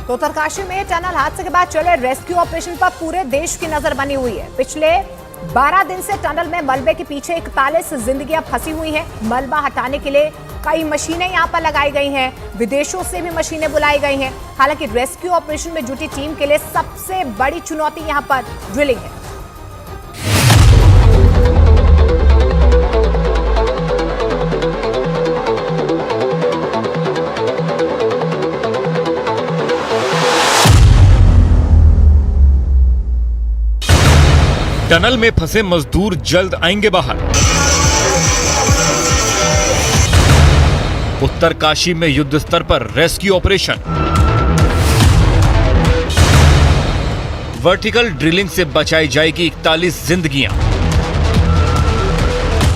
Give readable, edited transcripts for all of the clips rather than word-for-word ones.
तो उत्तरकाशी में टनल हादसे के बाद चले रेस्क्यू ऑपरेशन पर पूरे देश की नजर बनी हुई है। पिछले 12 दिन से टनल में मलबे के पीछे 41 जिंदगियां फंसी हुई हैं। मलबा हटाने के लिए कई मशीनें यहां पर लगाई गई हैं, विदेशों से भी मशीनें बुलाई गई हैं। हालांकि रेस्क्यू ऑपरेशन में जुटी टीम के लिए सबसे बड़ी चुनौती यहां पर ड्रिलिंग है। टनल में फंसे मजदूर जल्द आएंगे बाहर। उत्तरकाशी में युद्ध स्तर पर रेस्क्यू ऑपरेशन। वर्टिकल ड्रिलिंग से बचाई जाएगी 41 जिंदगियां।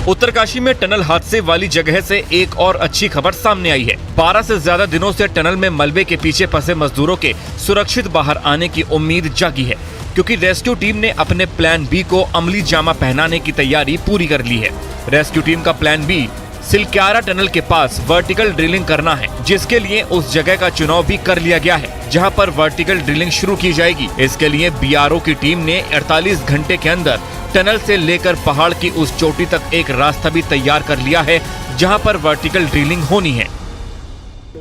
उत्तरकाशी में टनल हादसे वाली जगह से एक और अच्छी खबर सामने आई है। 12 से ज्यादा दिनों से टनल में मलबे के पीछे फंसे मजदूरों के सुरक्षित बाहर आने की उम्मीद जागी है, क्योंकि रेस्क्यू टीम ने अपने प्लान बी को अमली जामा पहनाने की तैयारी पूरी कर ली है। रेस्क्यू टीम का प्लान बी सिलक्यारा टनल के पास वर्टिकल ड्रिलिंग करना है, जिसके लिए उस जगह का चुनाव भी कर लिया गया है जहां पर वर्टिकल ड्रिलिंग शुरू की जाएगी। इसके लिए बीआरओ की टीम ने 48 घंटे के अंदर टनल से लेकर पहाड़ की उस चोटी तक एक रास्ता भी तैयार कर लिया है जहां पर वर्टिकल ड्रिलिंग होनी है।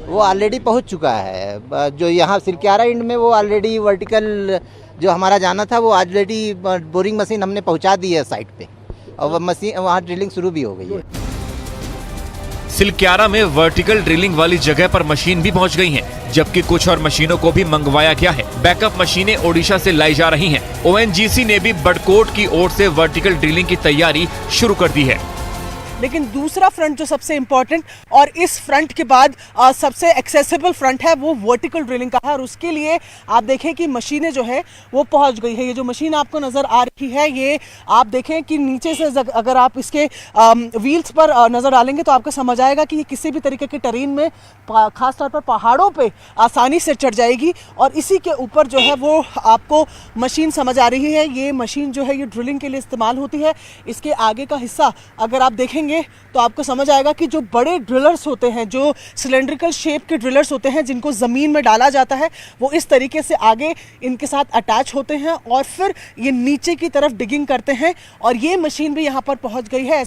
वो ऑलरेडी पहुंच चुका है। जो यहाँ सिलक्यारा एंड में वो ऑलरेडी वर्टिकल जो हमारा जाना था वो ऑलरेडी बोरिंग मशीन हमने पहुंचा दी है साइट पे, और वो मशीन वहाँ ड्रिलिंग शुरू भी हो गई है। सिलक्यारा में वर्टिकल ड्रिलिंग वाली जगह पर मशीन भी पहुंच गई हैं, जबकि कुछ और मशीनों को भी मंगवाया गया है। बैकअप मशीनें ओडिशा से लाई जा रही हैं। ओएनजीसी ने भी बड़कोट की ओर से वर्टिकल ड्रिलिंग की तैयारी शुरू कर दी है। लेकिन दूसरा फ्रंट जो सबसे इम्पोर्टेंट और इस फ्रंट के बाद सबसे एक्सेसिबल फ्रंट है वो वर्टिकल ड्रिलिंग का है, और उसके लिए आप देखें कि मशीनें जो है वो पहुंच गई है। ये जो मशीन आपको नज़र आ रही है, ये आप देखें कि नीचे से अगर आप इसके व्हील्स पर नज़र डालेंगे तो आपको समझ आएगा कि ये किसी भी तरीके के टेरेन में, खास तौर पर पहाड़ों पे आसानी से चढ़ जाएगी। और इसी के ऊपर जो है वो आपको मशीन समझ आ रही है। ये मशीन जो है ये ड्रिलिंग के लिए इस्तेमाल होती है। इसके आगे का हिस्सा अगर आप देखेंगे तो आपको समझ आएगा कि जो बड़े ड्रिलर्स होते हैं, जो सिलेंड्रिकल शेप के ड्रिलर्स होते हैं जिनको ज़मीन में डाला जाता है, वो इस तरीके से आगे इनके साथ अटैच होते हैं और फिर ये नीचे की तरफ डिगिंग करते हैं, और ये मशीन भी यहाँ पर पहुँच गई है।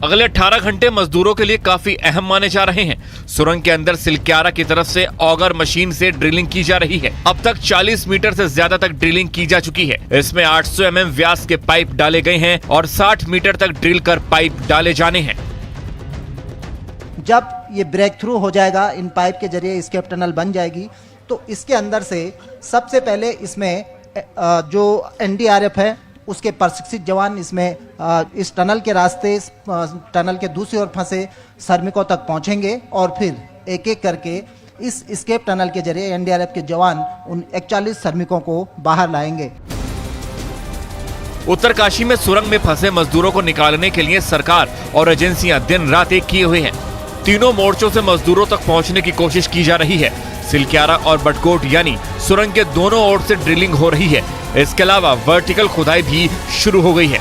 अगले 18 घंटे मजदूरों के लिए काफी अहम माने जा रहे हैं। सुरंग के अंदर सिलक्यारा की तरफ से ऑगर मशीन से ड्रिलिंग की जा रही है। अब तक 40 मीटर से ज्यादा तक ड्रिलिंग की जा चुकी है। इसमें 800 mm व्यास के पाइप डाले गए हैं और 60 मीटर तक ड्रिल कर पाइप डाले जाने हैं। जब ये ब्रेक थ्रू हो जाएगा, इन पाइप के जरिए एस्केप टनल बन जाएगी, तो इसके अंदर से सबसे पहले इसमें जो एनडीआरएफ है उसके प्रशिक्षित जवान इसमें इस टनल के रास्ते, टनल के दूसरी ओर फंसे श्रमिकों तक पहुंचेंगे, और फिर एक एक करके इस एस्केप टनल के जरिए एनडीआरएफ के जवान उन 41 श्रमिकों को बाहर लाएंगे। उत्तरकाशी में सुरंग में फंसे मजदूरों को निकालने के लिए सरकार और एजेंसियां दिन रात एक किए हुए हैं। तीनों मोर्चों से मजदूरों तक पहुंचने की कोशिश की जा रही है। सिलक्यारा और बड़कोट यानी सुरंग के दोनों ओर से ड्रिलिंग हो रही है। इसके अलावा वर्टिकल खुदाई भी शुरू हो गई है।